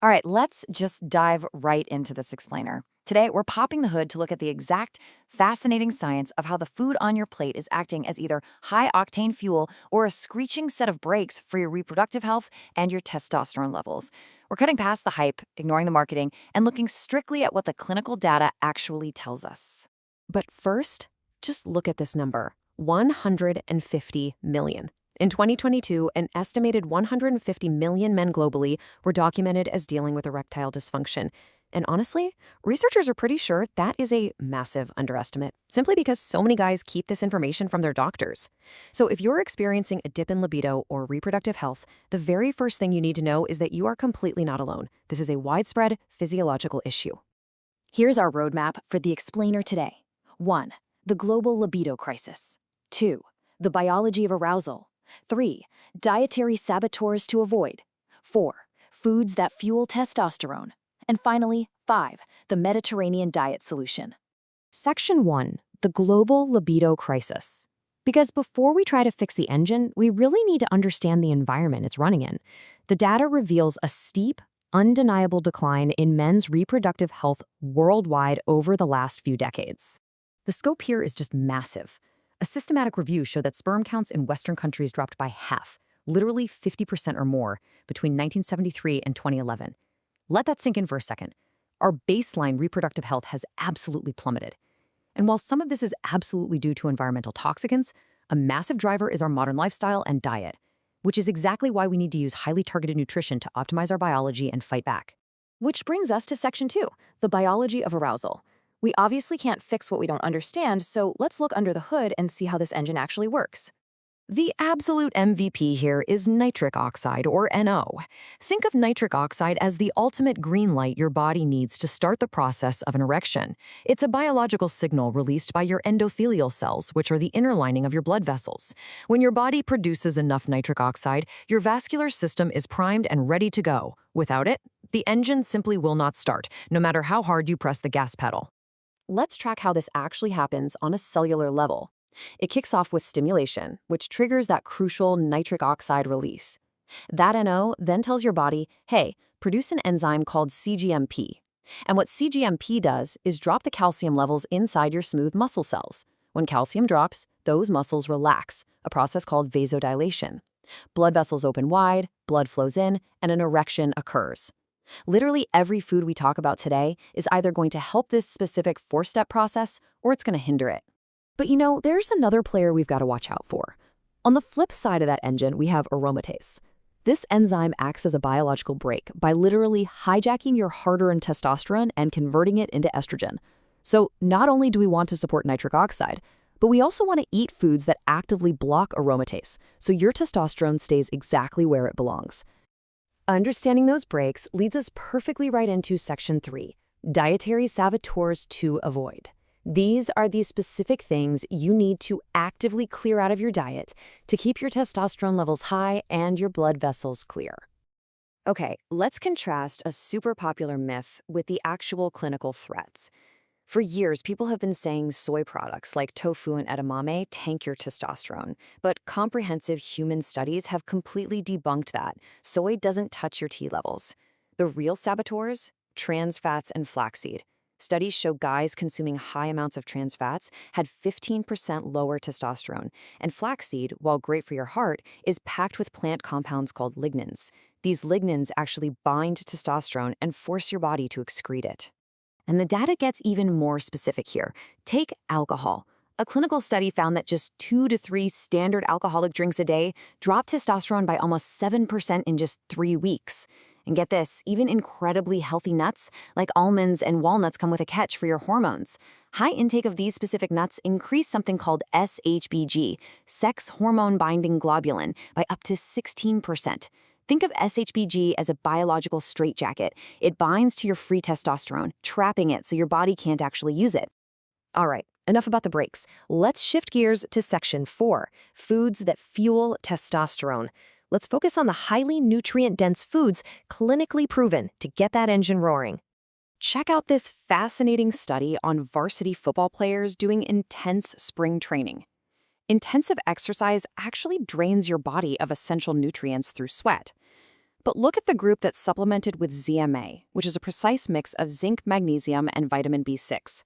All right, let's just dive right into this explainer. Today, we're popping the hood to look at the exact fascinating science of how the food on your plate is acting as either high-octane fuel or a screeching set of brakes for your reproductive health and your testosterone levels. We're cutting past the hype, ignoring the marketing, and looking strictly at what the clinical data actually tells us. But first, just look at this number, 150 million. In 2022, an estimated 150 million men globally were documented as dealing with erectile dysfunction. And honestly, researchers are pretty sure that is a massive underestimate, simply because so many guys keep this information from their doctors. So if you're experiencing a dip in libido or reproductive health, the very first thing you need to know is that you are completely not alone. This is a widespread physiological issue. Here's our roadmap for the explainer today. 1. The global libido crisis. 2. The biology of arousal. 3. Dietary saboteurs to avoid. 4. Foods that fuel testosterone. And finally, 5. The Mediterranean diet solution. Section 1. The global libido crisis. Because before we try to fix the engine, we really need to understand the environment it's running in. The data reveals a steep, undeniable decline in men's reproductive health worldwide over the last few decades. The scope here is just massive. A systematic review showed that sperm counts in Western countries dropped by half, literally 50% or more, between 1973 and 2011. Let that sink in for a second. Our baseline reproductive health has absolutely plummeted. And while some of this is absolutely due to environmental toxicants, a massive driver is our modern lifestyle and diet, which is exactly why we need to use highly targeted nutrition to optimize our biology and fight back. Which brings us to Section 2, the biology of arousal. We obviously can't fix what we don't understand, so let's look under the hood and see how this engine actually works. The absolute MVP here is nitric oxide, or NO. Think of nitric oxide as the ultimate green light your body needs to start the process of an erection. It's a biological signal released by your endothelial cells, which are the inner lining of your blood vessels. When your body produces enough nitric oxide, your vascular system is primed and ready to go. Without it, the engine simply will not start, no matter how hard you press the gas pedal. Let's track how this actually happens on a cellular level. It kicks off with stimulation, which triggers that crucial nitric oxide release. That NO then tells your body, hey, produce an enzyme called cGMP. And what cGMP does is drop the calcium levels inside your smooth muscle cells. When calcium drops, those muscles relax, a process called vasodilation. Blood vessels open wide, blood flows in, and an erection occurs. Literally every food we talk about today is either going to help this specific four-step process or it's going to hinder it. But you know, there's another player we've got to watch out for. On the flip side of that engine, we have aromatase. This enzyme acts as a biological brake by literally hijacking your hard-earned testosterone and converting it into estrogen. So not only do we want to support nitric oxide, but we also want to eat foods that actively block aromatase, so your testosterone stays exactly where it belongs. Understanding those brakes leads us perfectly right into Section 3, dietary saboteurs to avoid. These are the specific things you need to actively clear out of your diet to keep your testosterone levels high and your blood vessels clear. Okay, let's contrast a super popular myth with the actual clinical threats. For years, people have been saying soy products like tofu and edamame tank your testosterone, but comprehensive human studies have completely debunked that. Soy doesn't touch your T levels. The real saboteurs? Trans fats and flaxseed. Studies show guys consuming high amounts of trans fats had 15% lower testosterone, and flaxseed, while great for your heart, is packed with plant compounds called lignans. These lignans actually bind to testosterone and force your body to excrete it. And the data gets even more specific here. Take alcohol. A clinical study found that just 2 to 3 standard alcoholic drinks a day dropped testosterone by almost 7% in just 3 weeks. And get this, even incredibly healthy nuts like almonds and walnuts come with a catch for your hormones. High intake of these specific nuts increase something called SHBG, sex hormone binding globulin, by up to 16%. Think of SHBG as a biological straitjacket. It binds to your free testosterone, trapping it so your body can't actually use it. All right, enough about the brakes. Let's shift gears to Section 4, foods that fuel testosterone. Let's focus on the highly nutrient-dense foods clinically proven to get that engine roaring. Check out this fascinating study on varsity football players doing intense spring training. Intensive exercise actually drains your body of essential nutrients through sweat. But look at the group that's supplemented with ZMA, which is a precise mix of zinc, magnesium, and vitamin B6.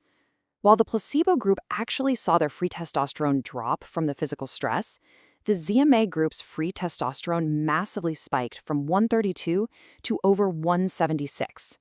While the placebo group actually saw their free testosterone drop from the physical stress, the ZMA group's free testosterone massively spiked from 132 to over 176.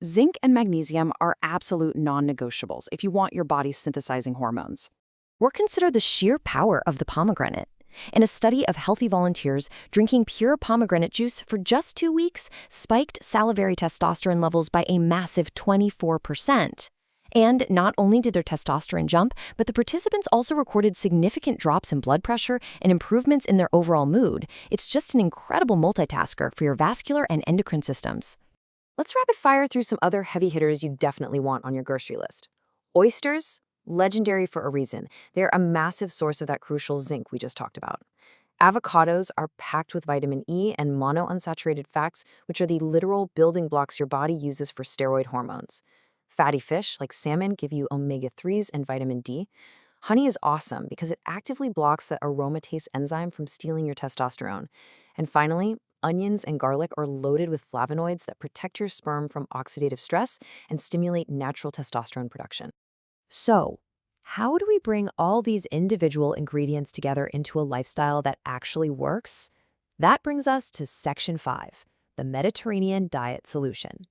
Zinc and magnesium are absolute non-negotiables if you want your body synthesizing hormones. Or consider the sheer power of the pomegranate. In a study of healthy volunteers, drinking pure pomegranate juice for just 2 weeks spiked salivary testosterone levels by a massive 24%. And not only did their testosterone jump, but the participants also recorded significant drops in blood pressure and improvements in their overall mood. It's just an incredible multitasker for your vascular and endocrine systems. Let's rapid fire through some other heavy hitters you definitely want on your grocery list. Oysters, legendary for a reason. They're a massive source of that crucial zinc we just talked about. Avocados are packed with vitamin E and monounsaturated fats, which are the literal building blocks your body uses for steroid hormones. Fatty fish, like salmon, give you omega-3s and vitamin D. Honey is awesome because it actively blocks the aromatase enzyme from stealing your testosterone. And finally, onions and garlic are loaded with flavonoids that protect your sperm from oxidative stress and stimulate natural testosterone production. So, how do we bring all these individual ingredients together into a lifestyle that actually works? That brings us to Section 5, the Mediterranean Diet Solution.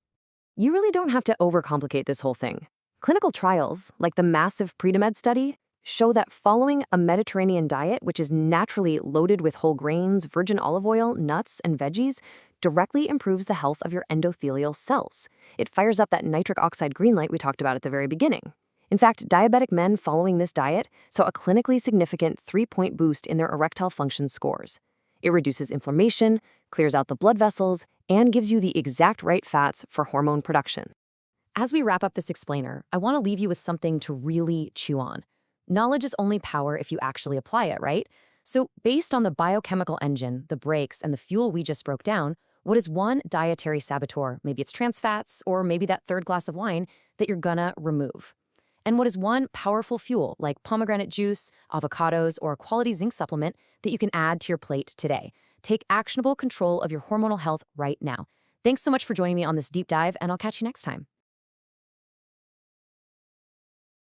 You really don't have to overcomplicate this whole thing. Clinical trials, like the massive Predimed study, show that following a Mediterranean diet, which is naturally loaded with whole grains, virgin olive oil, nuts, and veggies, directly improves the health of your endothelial cells. It fires up that nitric oxide green light we talked about at the very beginning. In fact, diabetic men following this diet saw a clinically significant 3-point boost in their erectile function scores. It reduces inflammation, clears out the blood vessels, and gives you the exact right fats for hormone production. As we wrap up this explainer, I want to leave you with something to really chew on. Knowledge is only power if you actually apply it, right? So based on the biochemical engine, the brakes, and the fuel we just broke down, what is one dietary saboteur, maybe it's trans fats, or maybe that third glass of wine, that you're gonna remove? And what is one powerful fuel, like pomegranate juice, avocados, or a quality zinc supplement that you can add to your plate today? Take actionable control of your hormonal health right now. Thanks so much for joining me on this deep dive, and I'll catch you next time.